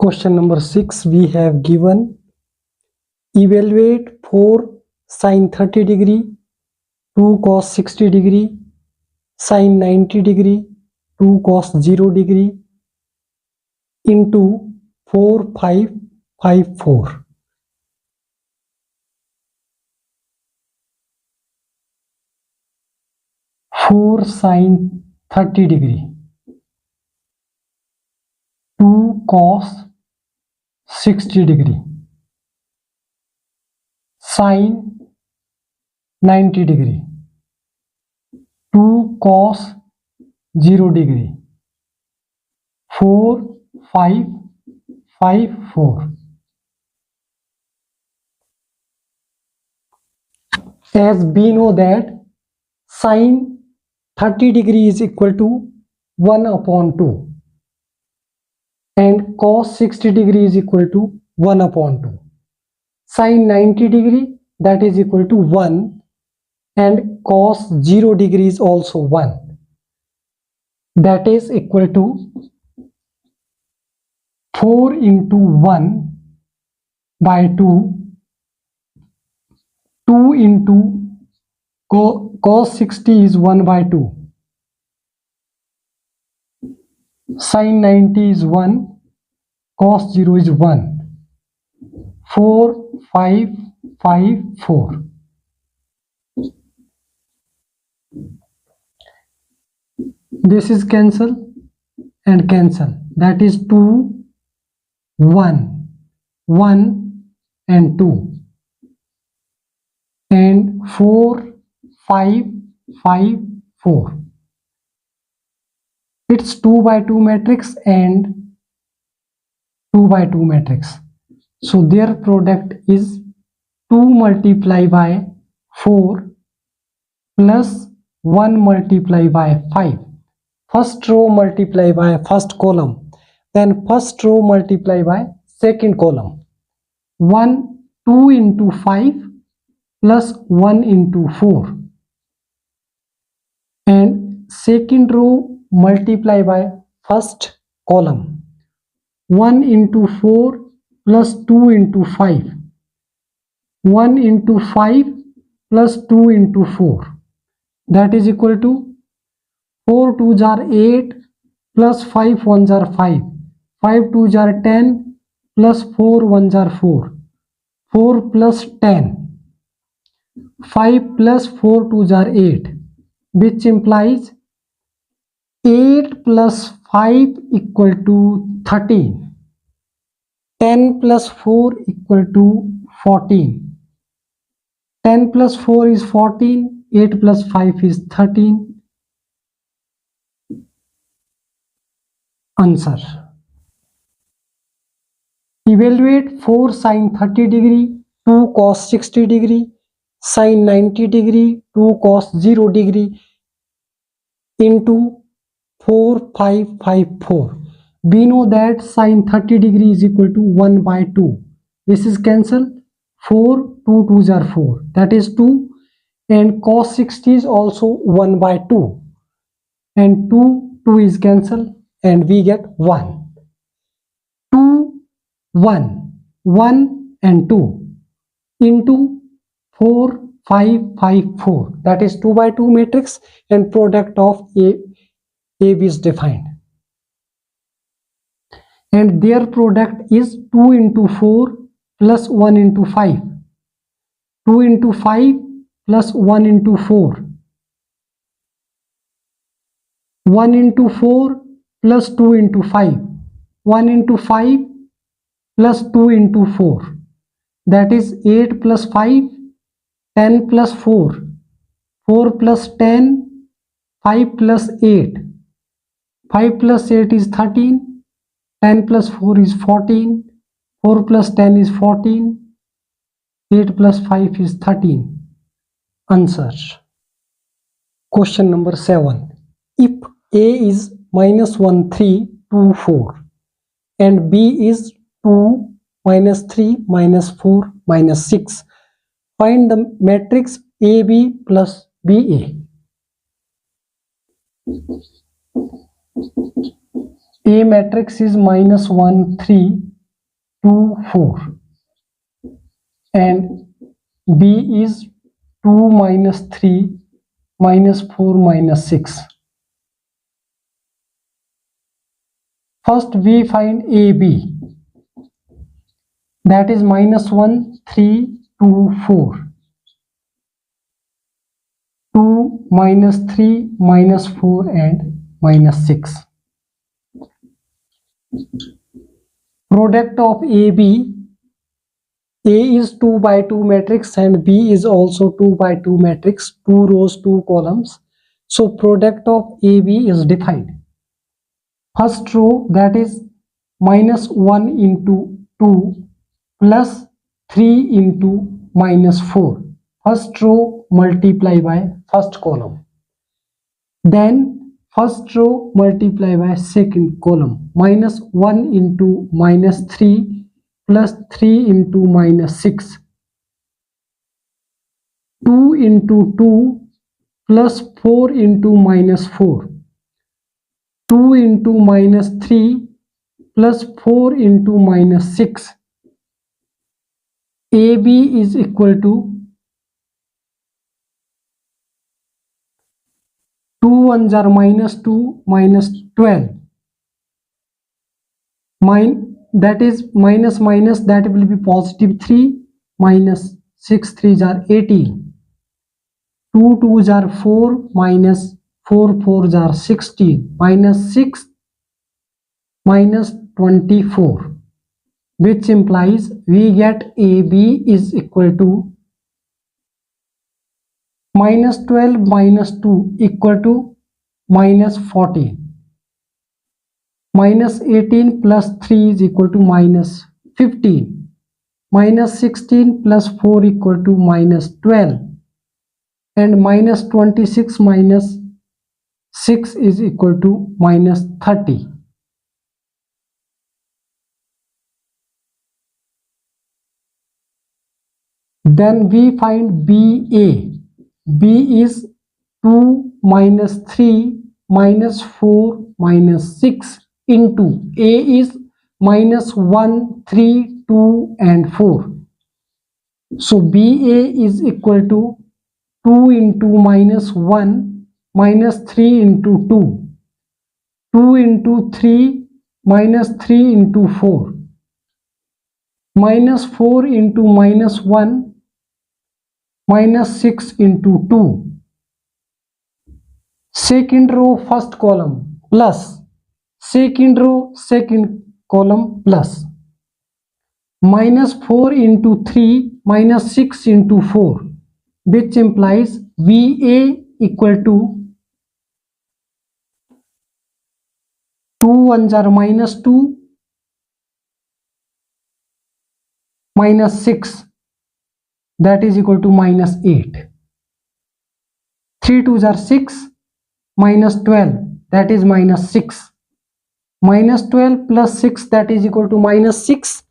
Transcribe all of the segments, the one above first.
Question number 6, we have given evaluate 4 sin 30 degree, 2 cos 60 degree, sin 90 degree, 2 cos 0 degree into 4, 5, 5, 4. Four sin 30 degree, 2 cos 60 degree, sin 90 degree, 2 cos 0 degree, 4, 5, 5, 4. As we know that sin 30 degree is equal to 1 upon 2 and cos 60 degree is equal to 1 upon 2. Sin 90 degree, that is equal to 1, and cos 0 degree is also 1. That is equal to 4 into 1 by 2, 2 into cos 60 is 1 by 2, sin 90 is 1, cos 0 is 1, 4, 5, 5, 4. This is cancel and cancel. That is 2, 1, 1 and 2. And 4, 5, 5, 4. It's 2 by 2 matrix and 2 by 2 matrix. So their product is 2 multiplied by 4 plus 1 multiplied by 5. First row multiplied by first column, then first row multiplied by second column. 2 into 5 plus 1 into 4, and second row multiplied by first column. 1 into 4 plus 2 into 5, 1 into 5 plus 2 into 4, that is equal to 4 2s are 8 plus 5 1s are 5, 5 2s are 10 plus 4 1s are 4, 4 plus 10, 5 plus 4 2s are 8, which implies 8 plus 5 equal to 13, 10 plus 4 equal to 14, 10 plus 4 is 14, 8 plus 5 is 13. Answer. Evaluate 4 sin 30 degree, 2 cos 60 degree, sin 90 degree, 2 cos 0 degree into 4, 5, 5, 4. We know that sin 30 degree is equal to 1 by 2. This is cancel. 4, 2 2s are 4. That is 2. And cos 60 is also 1 by 2. And 2 is cancel. And we get 1. 2, 1. 1 and 2 into 4, 5, 5, 4. That is 2 by 2 matrix, and product of AB is defined. And their product is 2 into 4 plus 1 into 5. 2 into 5 plus 1 into 4. 1 into 4 plus 2 into 5. 1 into 5 plus 2 into 4. That is 8 plus 5, 10 plus 4. 4 plus 10, 5 plus 8. 5 plus 8 is 13. 10 plus 4 is 14. 4 plus 10 is 14. 8 plus 5 is 13. Answer. Question number 7. If A is -1, 3, 2, 4 and B is 2, -3, -4, -6, find the matrix AB plus BA. A matrix is -1, 3, 2, 4, and B is 2 minus 3 minus 4 minus 6. First we find AB, that is minus 1, 3, 2, 4. 2 minus 3 minus 4 and minus 6. Product of AB, A is 2 by 2 matrix and B is also 2 by 2 matrix, 2 rows, 2 columns. So product of AB is defined. First row, that is minus 1 into 2 plus 3 into minus 4. First row multiply by first column. Then first row multiply by second column. Minus 1 into minus 3 plus 3 into minus 6. 2 into 2 plus 4 into minus 4. 2 into minus 3 plus 4 into minus 6. AB is equal to 2 ones are minus 2 minus 12. That is minus minus, that will be positive 3 minus 6 3s are 18. 2 2s are 4 minus 4 4s are 16 minus 6 minus 24, which implies we get AB is equal to minus 12 minus 2 equal to minus 14. Minus 18 plus 3 is equal to minus 15. Minus 16 plus 4 equal to minus 12. And minus 26 minus 6 is equal to minus 30. Then we find BA. B is 2 minus 3 minus 4 minus 6 into A is minus 1, 3, 2 and 4. So BA is equal to 2 into minus 1 minus 3 into 2. 2 into 3 minus 3 into 4. Minus 4 into minus 1 minus 6 into 2. Second row first column plus second row second column plus minus 4 into 3 minus 6 into 4, which implies VA equal to 2 ones are minus 2 minus 6, that is equal to minus 8. 3 2s are 6 minus 12, that is minus 6. Minus 12 plus 6, that is equal to minus 6.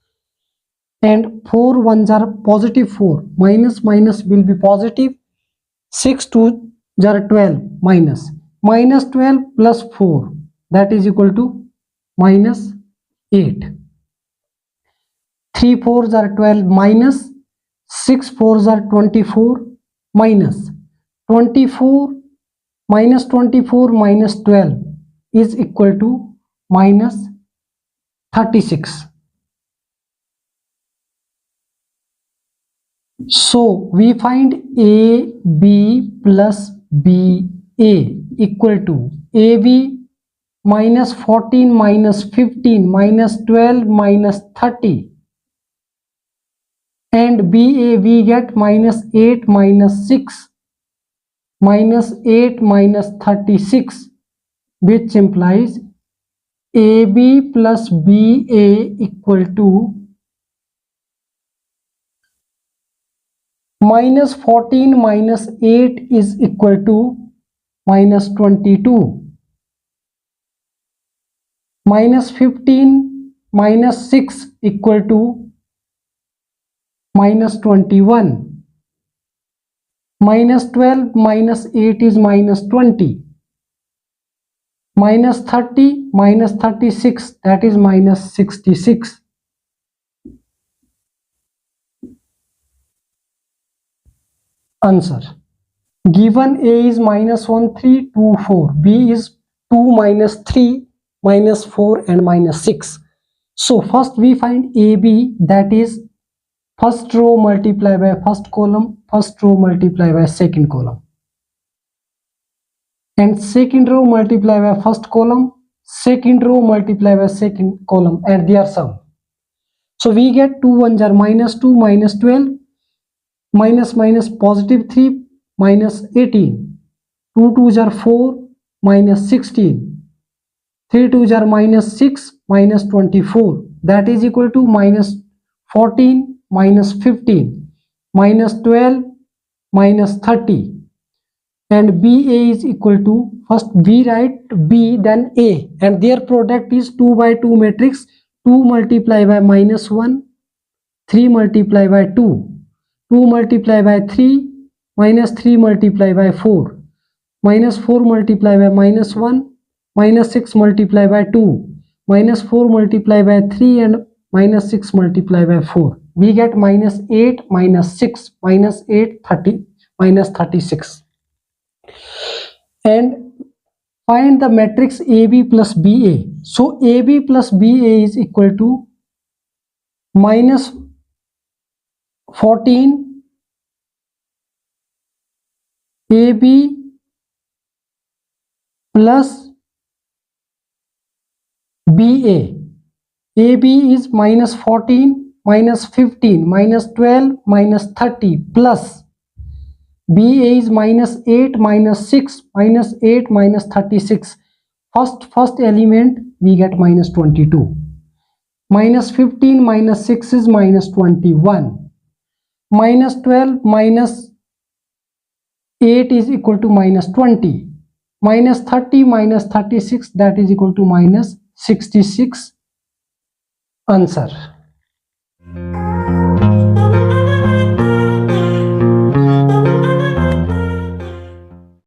And 4 ones are positive 4. Minus minus will be positive. 6 2s are 12 minus. Minus 12 plus 4, that is equal to minus 8. 3 4s are 12 minus. 6 4s are 24 minus. 24 minus 24 minus 12 is equal to minus 36. So we find AB plus BA equal to AB minus 14 minus 15 minus 12 minus 30. And BA we get minus 8 minus 6 minus 8 minus 36, which implies AB plus BA equal to minus 14 minus 8 is equal to minus 22. Minus 15 minus 6 equal to minus 21. Minus 12 minus 8 is minus 20. Minus 30 minus 36, that is minus 66. Answer. Given A is -1, 3, 2, 4. B is 2, -3, -4 and -6. So first we find AB, that is first row multiply by first column, first row multiply by second column. And second row multiply by first column, second row multiply by second column and their sum. So we get 2 ones are -2, -12, minus minus +3, -18. 2 twos are 4, -16. 3 twos are -6, -24. That is equal to -14, -15, -12, -30. And BA is equal to, first we write B then A, and their product is 2 by 2 matrix. 2 multiply by -1, 3 multiply by 2, 2 multiply by 3, -3 multiply by 4, -4 multiply by -1, -6 multiply by 2, -4 multiply by 3 and -6 multiply by 4. We get -8, -6, -8, 30, -36. And find the matrix AB plus BA. So AB plus BA is equal to -14 AB plus BA. AB is -14, -15, -12, -30 plus BA is -8, -6, -8, -36. First element we get -22. -15 -6 is -21. -12 -8 is equal to -20. -30 -36, that is equal to -66. Answer.